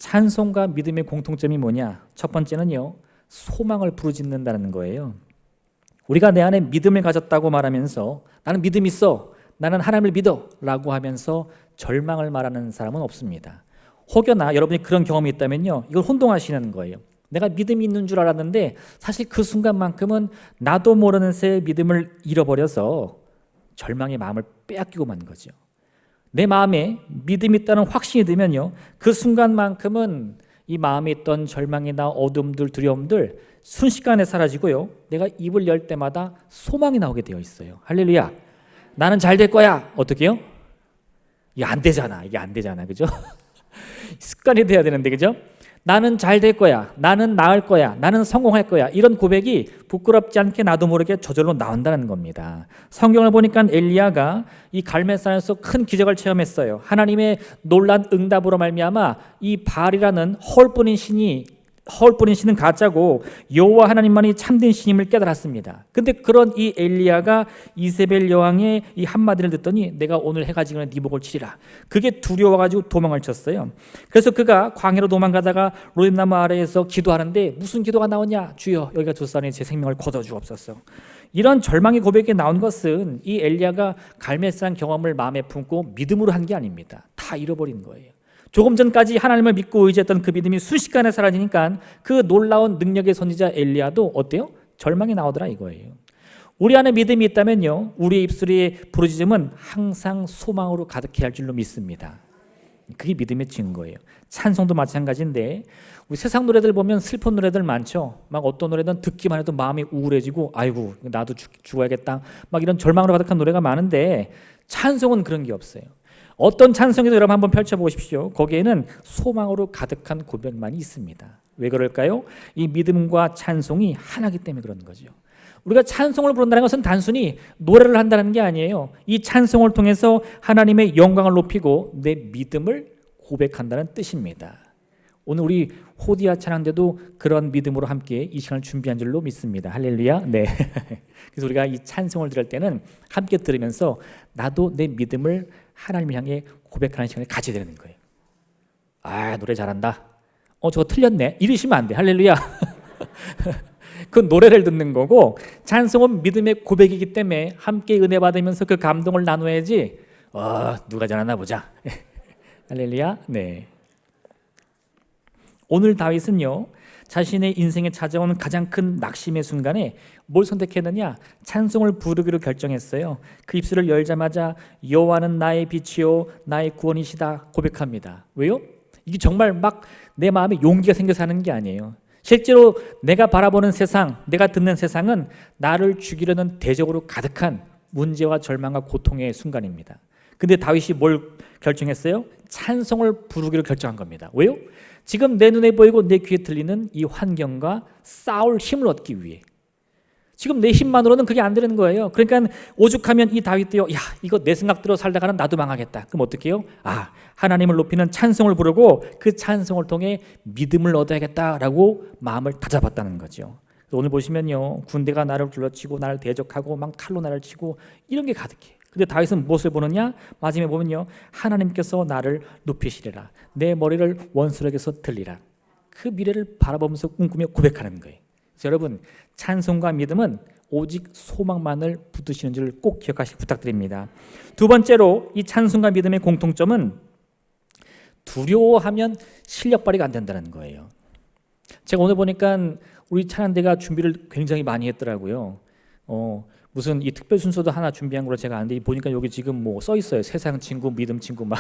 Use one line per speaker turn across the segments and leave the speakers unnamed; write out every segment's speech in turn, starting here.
찬송과 믿음의 공통점이 뭐냐? 첫 번째는요, 소망을 부르짖는다는 거예요. 우리가 내 안에 믿음을 가졌다고 말하면서 나는 믿음 있어, 나는 하나님을 믿어 라고 하면서 절망을 말하는 사람은 없습니다. 혹여나 여러분이 그런 경험이 있다면요, 이걸 혼동하시는 거예요. 내가 믿음이 있는 줄 알았는데 사실 그 순간만큼은 나도 모르는 새 믿음을 잃어버려서 절망의 마음을 빼앗기고 만 거죠. 내 마음에 믿음이 있다는 확신이 들면요, 그 순간만큼은 이 마음에 있던 절망이나 어둠들, 두려움들 순식간에 사라지고요, 내가 입을 열 때마다 소망이 나오게 되어 있어요. 할렐루야. 나는 잘 될 거야. 어떻게 해요? 이게 안 되잖아. 그죠? 습관이 돼야 되는데, 그죠? 나는 잘 될 거야. 나는 나을 거야. 나는 성공할 거야. 이런 고백이 부끄럽지 않게 나도 모르게 저절로 나온다는 겁니다. 성경을 보니까 엘리야가 이 갈멜산에서 큰 기적을 체험했어요. 하나님의 놀란 응답으로 말미암아 이 바알이라는 허울 뿌린 신은 가짜고 여호와 하나님만이 참된 신임을 깨달았습니다. 근데 그런 이 엘리야가 이세벨 여왕의 이 한마디를 듣더니 내가 오늘 해가 지기 전에 네 목을 치리라. 그게 두려워가지고 도망을 쳤어요. 그래서 그가 광야로 도망가다가 로뎀나무 아래에서 기도하는데 무슨 기도가 나오냐? 주여, 여기가 조사하니 제 생명을 거둬주옵소서. 이런 절망의 고백이 나온 것은 이 엘리야가 갈멜산 경험을 마음에 품고 믿음으로 한 게 아닙니다. 다 잃어버린 거예요. 조금 전까지 하나님을 믿고 의지했던 그 믿음이 순식간에 사라지니까 그 놀라운 능력의 선지자 엘리야도 어때요? 절망이 나오더라 이거예요. 우리 안에 믿음이 있다면요, 우리의 입술의 부르짖음은 항상 소망으로 가득해야 할 줄로 믿습니다. 그게 믿음의 증거예요. 찬송도 마찬가지인데 우리 세상 노래들 보면 슬픈 노래들 많죠. 막 어떤 노래는 듣기만 해도 마음이 우울해지고 아이고 나도 죽어야겠다 막 이런 절망으로 가득한 노래가 많은데 찬송은 그런 게 없어요. 어떤 찬송에도 여러분 한번 펼쳐보십시오. 거기에는 소망으로 가득한 고백만이 있습니다. 왜 그럴까요? 이 믿음과 찬송이 하나이기 때문에 그런 거죠. 우리가 찬송을 부른다는 것은 단순히 노래를 한다는 게 아니에요. 이 찬송을 통해서 하나님의 영광을 높이고 내 믿음을 고백한다는 뜻입니다. 오늘 우리 호디아 찬양대도 그런 믿음으로 함께 이 시간을 준비한 줄로 믿습니다. 할렐루야. 네. 그래서 우리가 이 찬송을 들을 때는 함께 들으면서 나도 내 믿음을 하나님을 향해 고백하는 시간을 가져야 되는 거예요. 아, 노래 잘한다. 저거 틀렸네. 이러시면 안 돼. 할렐루야. 그 노래를 듣는 거고 찬송은 믿음의 고백이기 때문에 함께 은혜 받으면서 그 감동을 나눠야지. 누가 잘하나 보자. 할렐루야. 네. 오늘 다윗은요, 자신의 인생에 찾아온 가장 큰 낙심의 순간에 뭘 선택했느냐? 찬송을 부르기로 결정했어요. 그 입술을 열자마자 여호와는 나의 빛이요 나의 구원이시다 고백합니다. 왜요? 이게 정말 막 내 마음에 용기가 생겨서 하는 게 아니에요. 실제로 내가 바라보는 세상, 내가 듣는 세상은 나를 죽이려는 대적으로 가득한 문제와 절망과 고통의 순간입니다. 근데 다윗이 뭘 결정했어요? 찬송을 부르기로 결정한 겁니다. 왜요? 지금 내 눈에 보이고 내 귀에 들리는 이 환경과 싸울 힘을 얻기 위해. 지금 내 힘만으로는 그게 안 되는 거예요. 그러니까 오죽하면 이 다윗도요, 야, 이거 내 생각대로 살다가는 나도 망하겠다. 그럼 어떻게 해요? 하나님을 높이는 찬송을 부르고 그 찬송을 통해 믿음을 얻어야겠다라고 마음을 다잡았다는 거죠. 오늘 보시면요, 군대가 나를 둘러치고 나를 대적하고 막 칼로 나를 치고 이런 게 가득해. 근데 다윗은 무엇을 보느냐? 마지막에 보면요, 하나님께서 나를 높이시리라. 내 머리를 원수력에서 들리라. 그 미래를 바라보면서 꿈꾸며 고백하는 거예요. 그래서 여러분, 찬송과 믿음은 오직 소망만을 붙드시는 줄 꼭 기억하시기 부탁드립니다. 두 번째로 이 찬송과 믿음의 공통점은 두려워하면 실력 발휘가 안 된다는 거예요. 제가 오늘 보니까 우리 찬양대가 준비를 굉장히 많이 했더라고요. 무슨 이 특별 순서도 하나 준비한 걸로 제가 아는데 보니까 여기 지금 뭐 써 있어요. 세상 친구, 믿음 친구 막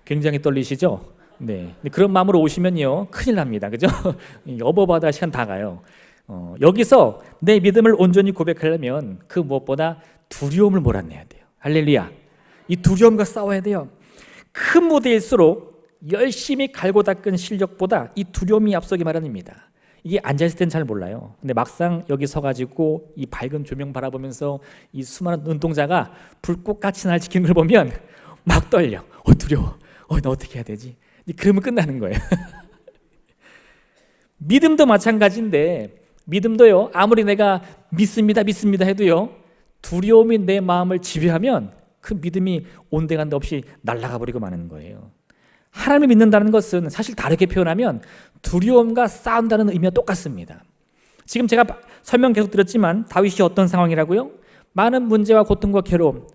굉장히 떨리시죠? 네. 그런 마음으로 오시면요, 큰일 납니다. 그죠? 여보바다 시간 다 가요. 여기서 내 믿음을 온전히 고백하려면 그 무엇보다 두려움을 몰아내야 돼요. 할렐루야. 이 두려움과 싸워야 돼요. 큰 무대일수록 열심히 갈고 닦은 실력보다 이 두려움이 앞서기 마련입니다. 이게 앉아있을 땐 잘 몰라요. 근데 막상 여기 서가지고 이 밝은 조명 바라보면서 이 수많은 눈동자가 불꽃같이 날 지키는 걸 보면 막 떨려. 두려워. 나 어떻게 해야 되지? 그러면 끝나는 거예요. 믿음도 마찬가지인데 믿음도요, 아무리 내가 믿습니다 해도요, 두려움이 내 마음을 지배하면 그 믿음이 온데간데 없이 날아가 버리고 마는 거예요. 하나님을 믿는다는 것은 사실 다르게 표현하면 두려움과 싸운다는 의미와 똑같습니다. 지금 제가 설명 계속 드렸지만 다윗이 어떤 상황이라고요? 많은 문제와 고통과 괴로움,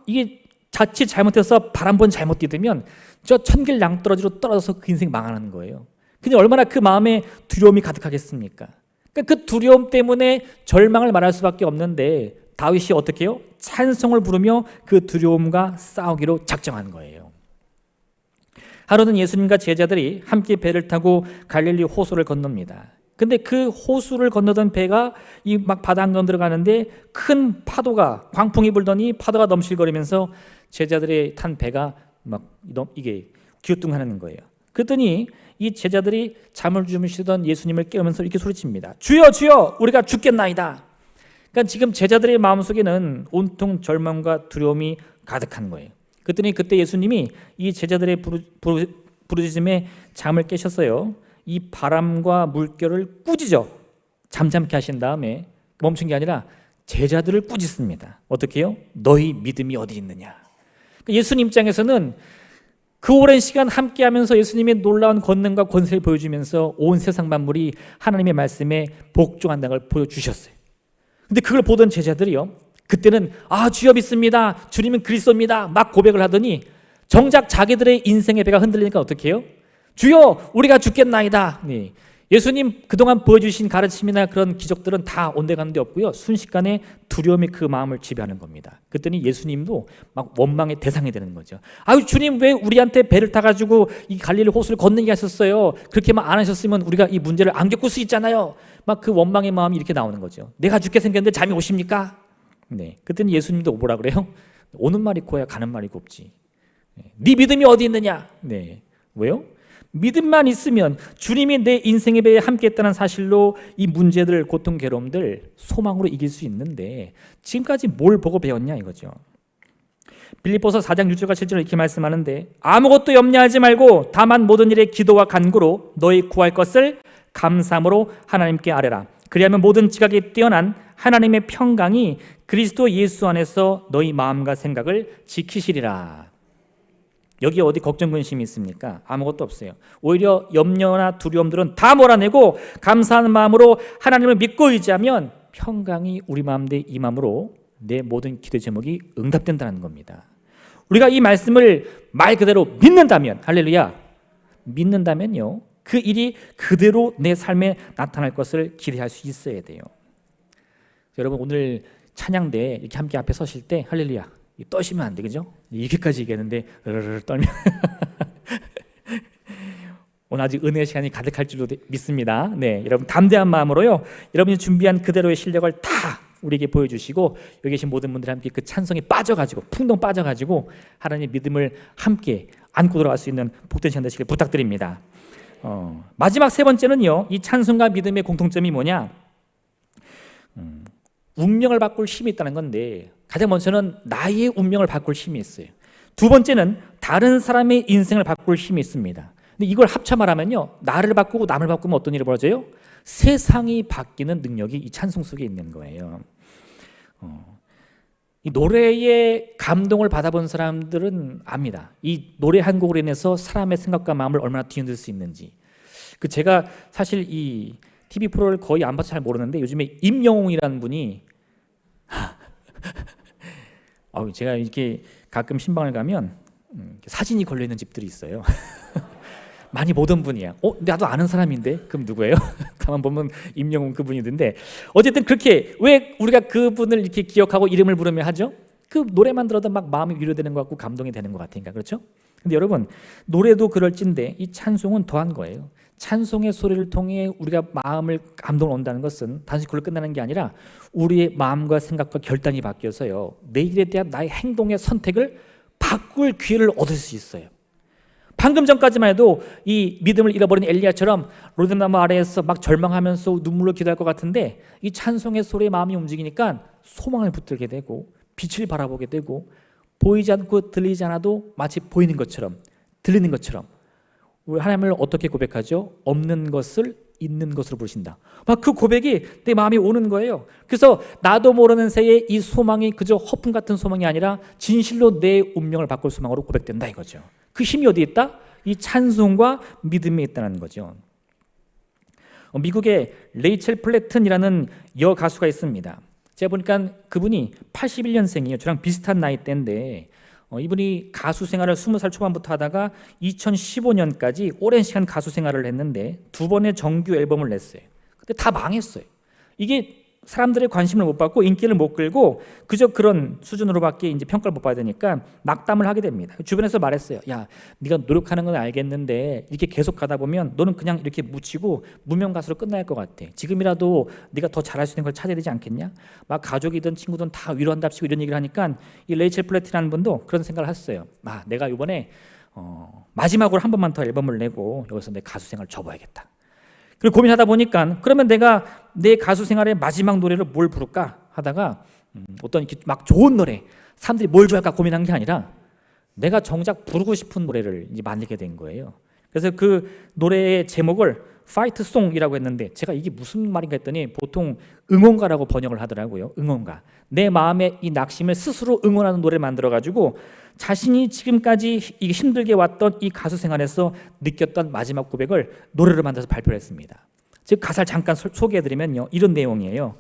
이게 자칫 잘못해서 발 한 번 잘못 디디면 저 천길 낭떠러지로 떨어져서 그 인생 망하는 거예요. 근데 얼마나 그 마음에 두려움이 가득하겠습니까? 그러니까 그 두려움 때문에 절망을 말할 수밖에 없는데 다윗이 어떻게 해요? 찬송을 부르며 그 두려움과 싸우기로 작정한 거예요. 하루는 예수님과 제자들이 함께 배를 타고 갈릴리 호수를 건넙니다. 근데 그 호수를 건너던 배가 이 막 바다 한가운데 들어가는데 큰 파도가, 광풍이 불더니 파도가 넘실거리면서 제자들이 탄 배가 막 이게 기우뚱하는 거예요. 그랬더니 이 제자들이 잠을 주무시던 예수님을 깨우면서 이렇게 소리칩니다. 주여 주여 우리가 죽겠나이다. 그러니까 지금 제자들의 마음속에는 온통 절망과 두려움이 가득한 거예요. 그랬더니 그때 예수님이 이 제자들의 부르짖음에 잠을 깨셨어요. 이 바람과 물결을 꾸짖어 잠잠케 하신 다음에 멈춘 게 아니라 제자들을 꾸짖습니다. 어떻게 해요? 너희 믿음이 어디 있느냐. 예수님 입장에서는 그 오랜 시간 함께하면서 예수님의 놀라운 권능과 권세를 보여주면서 온 세상 만물이 하나님의 말씀에 복종한다는 걸 보여주셨어요. 근데 그걸 보던 제자들이요, 그때는 주여 믿습니다, 주님은 그리스도입니다 막 고백을 하더니 정작 자기들의 인생의 배가 흔들리니까 어떻게 해요? 주여 우리가 죽겠나이다. 네. 예수님 그동안 보여주신 가르침이나 그런 기적들은 다 온데간데 없고요, 순식간에 두려움이 그 마음을 지배하는 겁니다. 그랬더니 예수님도 막 원망의 대상이 되는 거죠. 아유 주님 왜 우리한테 배를 타가지고 이 갈릴리 호수를 건너게 하셨어요? 그렇게만 안 하셨으면 우리가 이 문제를 안 겪을 수 있잖아요. 막 그 원망의 마음이 이렇게 나오는 거죠. 내가 죽게 생겼는데 잠이 오십니까? 네. 그랬더니 예수님도 뭐라 그래요? 오는 말이 고야 가는 말이 곱지. 네 믿음이 어디 있느냐? 네. 왜요? 믿음만 있으면 주님이 내 인생의 배에 함께 했다는 사실로 이 문제들, 고통, 괴로움들 소망으로 이길 수 있는데 지금까지 뭘 보고 배웠냐 이거죠. 빌립보서 4장 6절과 7절에 이렇게 말씀하는데 아무것도 염려하지 말고 다만 모든 일에 기도와 간구로 너희 구할 것을 감사함으로 하나님께 아뢰라. 그리하면 모든 지각에 뛰어난 하나님의 평강이 그리스도 예수 안에서 너희 마음과 생각을 지키시리라. 여기 어디 걱정 근심이 있습니까? 아무것도 없어요. 오히려 염려나 두려움들은 다 몰아내고 감사하는 마음으로 하나님을 믿고 의지하면 평강이 우리 마음에 임함으로 내 모든 기도 제목이 응답된다는 겁니다. 우리가 이 말씀을 말 그대로 믿는다면, 할렐루야, 믿는다면요, 그 일이 그대로 내 삶에 나타날 것을 기대할 수 있어야 돼요. 여러분 오늘 찬양대 이렇게 함께 앞에 서실 때 할렐루야 떠시면 안 돼, 그죠? 이렇게까지 얘기했는데 떨면 오늘 아직 은혜의 시간이 가득할 줄로 믿습니다. 네, 여러분 담대한 마음으로요, 여러분이 준비한 그대로의 실력을 다 우리에게 보여주시고 여기 계신 모든 분들이 함께 그 찬송에 빠져가지고 풍덩 빠져가지고 하나님의 믿음을 함께 안고 들어갈 수 있는 복된 시간 되시길 부탁드립니다. 마지막 세 번째는요, 이 찬송과 믿음의 공통점이 뭐냐? 운명을 바꿀 힘이 있다는 건데 가장 먼저는 나의 운명을 바꿀 힘이 있어요. 두 번째는 다른 사람의 인생을 바꿀 힘이 있습니다. 근데 이걸 합쳐 말하면요, 나를 바꾸고 남을 바꾸면 어떤 일이 벌어져요? 세상이 바뀌는 능력이 이 찬송 속에 있는 거예요. 이 노래에 감동을 받아본 사람들은 압니다. 이 노래 한 곡으로 인해서 사람의 생각과 마음을 얼마나 뒤흔들 수 있는지. 제가 사실 이 TV 프로를 거의 안 봐서 잘 모르는데 요즘에 임영웅이라는 분이 제가 이렇게 가끔 신방을 가면 사진이 걸려있는 집들이 있어요. 많이 보던 분이야. 나도 아는 사람인데 그럼 누구예요? 가만 보면 임영웅 그분이던데, 어쨌든 그렇게 왜 우리가 그분을 이렇게 기억하고 이름을 부르며 하죠? 그 노래만 들어도 막 마음이 위로되는 것 같고 감동이 되는 것 같으니까, 그렇죠? 근데 여러분 노래도 그럴진데 이 찬송은 더한 거예요. 찬송의 소리를 통해 우리가 마음을 감동을 얻는다는 것은 단순히 그걸로 끝나는 게 아니라 우리의 마음과 생각과 결단이 바뀌어서요, 내일에 대한 나의 행동의 선택을 바꿀 기회를 얻을 수 있어요. 방금 전까지만 해도 이 믿음을 잃어버린 엘리야처럼 로뎀나무 아래에서 막 절망하면서 눈물로 기도할 것 같은데 이 찬송의 소리에 마음이 움직이니까 소망을 붙들게 되고 빛을 바라보게 되고 보이지 않고 들리지 않아도 마치 보이는 것처럼 들리는 것처럼 우리 하나님을 어떻게 고백하죠? 없는 것을 있는 것으로 부르신다. 막 그 고백이 내 마음에 오는 거예요. 그래서 나도 모르는 새에 이 소망이 그저 허풍 같은 소망이 아니라 진실로 내 운명을 바꿀 소망으로 고백된다 이거죠. 그 힘이 어디에 있다? 이 찬송과 믿음에 있다는 거죠. 미국의 레이첼 플래튼이라는 여가수가 있습니다. 제가 보니까 그분이 81년생이에요. 저랑 비슷한 나이대인데 이분이 가수 생활을 20살 초반부터 하다가 2015년까지 오랜 시간 가수 생활을 했는데 2번의 정규 앨범을 냈어요. 근데 다 망했어요. 이게 사람들의 관심을 못 받고 인기를 못 끌고 그저 그런 수준으로밖에 이제 평가를 못 받으니까 낙담을 하게 됩니다. 주변에서 말했어요. 야, 네가 노력하는 건 알겠는데 이렇게 계속 가다 보면 너는 그냥 이렇게 묻히고 무명 가수로 끝날 것 같아. 지금이라도 네가 더 잘할 수 있는 걸 찾아야 되지 않겠냐? 막 가족이든 친구든 다 위로한답시고 이런 얘기를 하니까 이 레이첼 플래티라는 분도 그런 생각을 했어요. 내가 이번에 마지막으로 한 번만 더 앨범을 내고 여기서 내 가수 생활을 접어야겠다. 그리고 고민하다 보니까 그러면 내가 내 가수 생활의 마지막 노래를 뭘 부를까 하다가 어떤 이렇게 막 좋은 노래, 사람들이 뭘 좋아할까 고민한 게 아니라 내가 정작 부르고 싶은 노래를 이제 만들게 된 거예요. 그래서 그 노래의 제목을 파이트 송이라고 했는데 제가 이게 무슨 말인가 했더니 보통 응원가라고 번역을 하더라고요. 응원가. 내 마음의 이 낙심을 스스로 응원하는 노래를 만들어가지고 자신이 지금까지 힘들게 왔던 이 가수 생활에서 느꼈던 마지막 고백을 노래로 만들어서 발표를 했습니다. 즉 가사를 잠깐 소개해드리면요, 이런 내용이에요.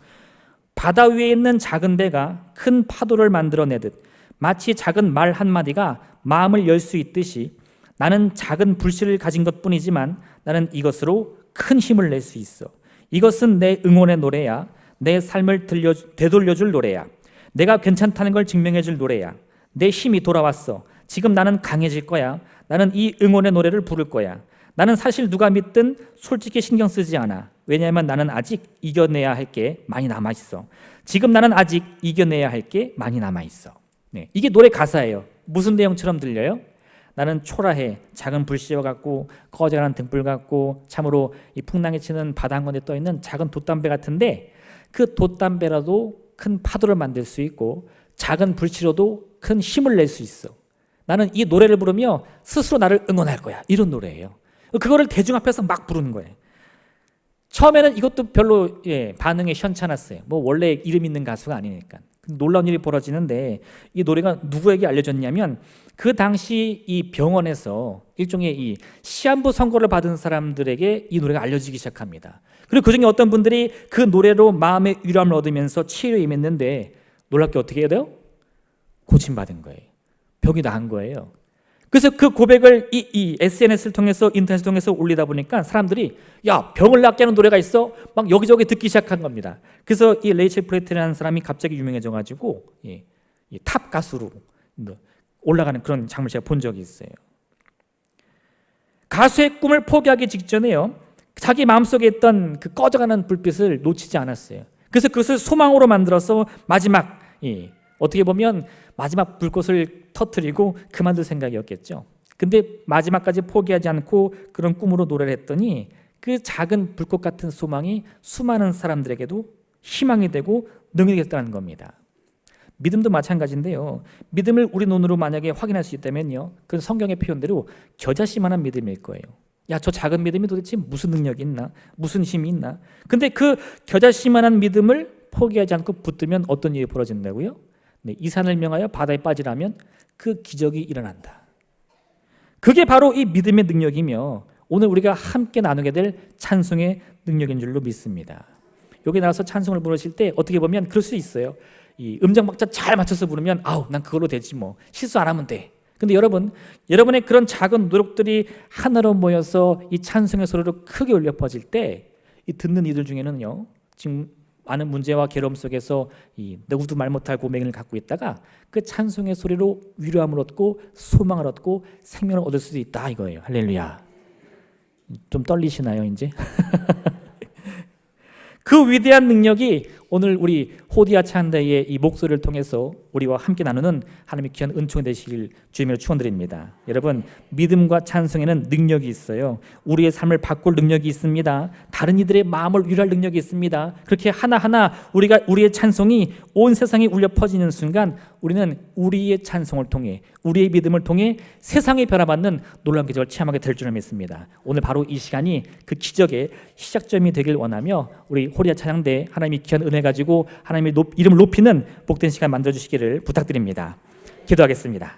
바다 위에 있는 작은 배가 큰 파도를 만들어내듯 마치 작은 말 한마디가 마음을 열 수 있듯이 나는 작은 불씨를 가진 것뿐이지만 나는 이것으로 큰 힘을 낼 수 있어. 이것은 내 응원의 노래야. 내 삶을 되돌려줄 노래야. 내가 괜찮다는 걸 증명해줄 노래야. 내 힘이 돌아왔어. 지금 나는 강해질 거야. 나는 이 응원의 노래를 부를 거야. 나는 사실 누가 믿든 솔직히 신경 쓰지 않아. 왜냐하면 나는 아직 이겨내야 할 게 많이 남아있어. 지금 나는 아직 이겨내야 할 게 많이 남아있어. 네, 이게 노래 가사예요. 무슨 내용처럼 들려요? 나는 초라해. 작은 불씨와 같고 꺼져가는 등불 같고 참으로 이 풍랑에 치는 바다 한 건에 떠있는 작은 돛담배 같은데 그 돛담배라도 큰 파도를 만들 수 있고 작은 불씨로도 큰 힘을 낼 수 있어. 나는 이 노래를 부르며 스스로 나를 응원할 거야. 이런 노래예요. 그거를 대중 앞에서 막 부르는 거예요. 처음에는 이것도 별로 반응이 시원찮았어요. 뭐 원래 이름 있는 가수가 아니니까. 놀라운 일이 벌어지는데 이 노래가 누구에게 알려졌냐면 그 당시 이 병원에서 일종의 이 시한부 선고를 받은 사람들에게 이 노래가 알려지기 시작합니다. 그리고 그중에 어떤 분들이 그 노래로 마음의 위로함을 얻으면서 치료에 임했는데 놀랍게 어떻게 해야 돼요? 고침받은 거예요. 병이 나은 거예요. 그래서 그 고백을 이 SNS를 통해서 인터넷을 통해서 올리다 보니까 사람들이 야, 병을 낫게 하는 노래가 있어? 막 여기저기 듣기 시작한 겁니다. 그래서 이 레이첼 플래튼이라는 사람이 갑자기 유명해져가지고 이 탑 가수로 올라가는 그런 장면을 제가 본 적이 있어요. 가수의 꿈을 포기하기 직전에요, 자기 마음속에 있던 그 꺼져가는 불빛을 놓치지 않았어요. 그래서 그것을 소망으로 만들어서 마지막 어떻게 보면 마지막 불꽃을 터뜨리고 그만둘 생각이었겠죠. 근데 마지막까지 포기하지 않고 그런 꿈으로 노래를 했더니 그 작은 불꽃 같은 소망이 수많은 사람들에게도 희망이 되고 능력이 됐다는 겁니다. 믿음도 마찬가지인데요. 믿음을 우리 눈으로 만약에 확인할 수 있다면요, 그 성경의 표현대로 겨자씨만한 믿음일 거예요. 야, 저 작은 믿음이 도대체 무슨 능력이 있나? 무슨 힘이 있나? 근데 그 겨자씨만한 믿음을 포기하지 않고 붙들면 어떤 일이 벌어진다고요? 네, 이 산을 명하여 바다에 빠지라면 그 기적이 일어난다. 그게 바로 이 믿음의 능력이며 오늘 우리가 함께 나누게 될 찬송의 능력인 줄로 믿습니다. 여기 나와서 찬송을 부르실 때 어떻게 보면 그럴 수 있어요. 이 음정 박자 잘 맞춰서 부르면 아우, 난 그걸로 되지 뭐. 실수 안 하면 돼. 근데 여러분의 그런 작은 노력들이 하나로 모여서 이 찬송의 소리로 크게 울려 퍼질 때 이 듣는 이들 중에는요, 지금 많은 문제와 괴로움 속에서 이 누구도 말 못할 고민을 갖고 있다가 그 찬송의 소리로 위로함을 얻고 소망을 얻고 생명을 얻을 수도 있다 이거예요. 할렐루야. 좀 떨리시나요 이제? 그 위대한 능력이 오늘 우리 호디아 찬다의 이 목소리를 통해서 우리와 함께 나누는 하나님의 귀한 은총이 되시길 주님으로 축원드립니다. 여러분, 믿음과 찬송에는 능력이 있어요. 우리의 삶을 바꿀 능력이 있습니다. 다른 이들의 마음을 위로할 능력이 있습니다. 그렇게 하나하나 우리의 찬송이 온 세상에 울려 퍼지는 순간 우리는 우리의 찬송을 통해, 우리의 믿음을 통해 세상에 변화받는 놀라운 기적을 체험하게 될 줄을 믿습니다. 오늘 바로 이 시간이 그 기적의 시작점이 되길 원하며 우리 호리아 찬양대 하나님의 귀한 은혜 가지고 하나님의 이름을 높이는 복된 시간 만들어주시기를 부탁드립니다. 기도하겠습니다.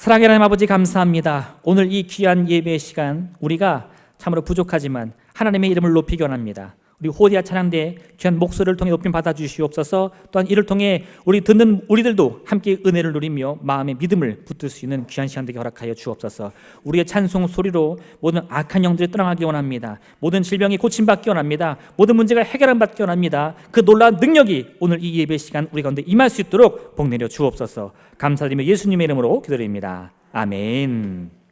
사랑하는 하나님 아버지 감사합니다. 오늘 이 귀한 예배 시간 우리가 참으로 부족하지만 하나님의 이름을 높이기 원합니다. 우리 호디아 찬양대 귀한 목소리를 통해 높임 받아주시옵소서. 또한 이를 통해 우리 듣는 우리들도 함께 은혜를 누리며 마음의 믿음을 붙들 수 있는 귀한 시간 되게 허락하여 주옵소서. 우리의 찬송 소리로 모든 악한 영들이 떠나가기 원합니다. 모든 질병이 고침받기 원합니다. 모든 문제가 해결받기 원합니다. 그 놀라운 능력이 오늘 이 예배 시간 우리 가운데 임할 수 있도록 복 내려 주옵소서. 감사드리며 예수님의 이름으로 기도드립니다. 아멘.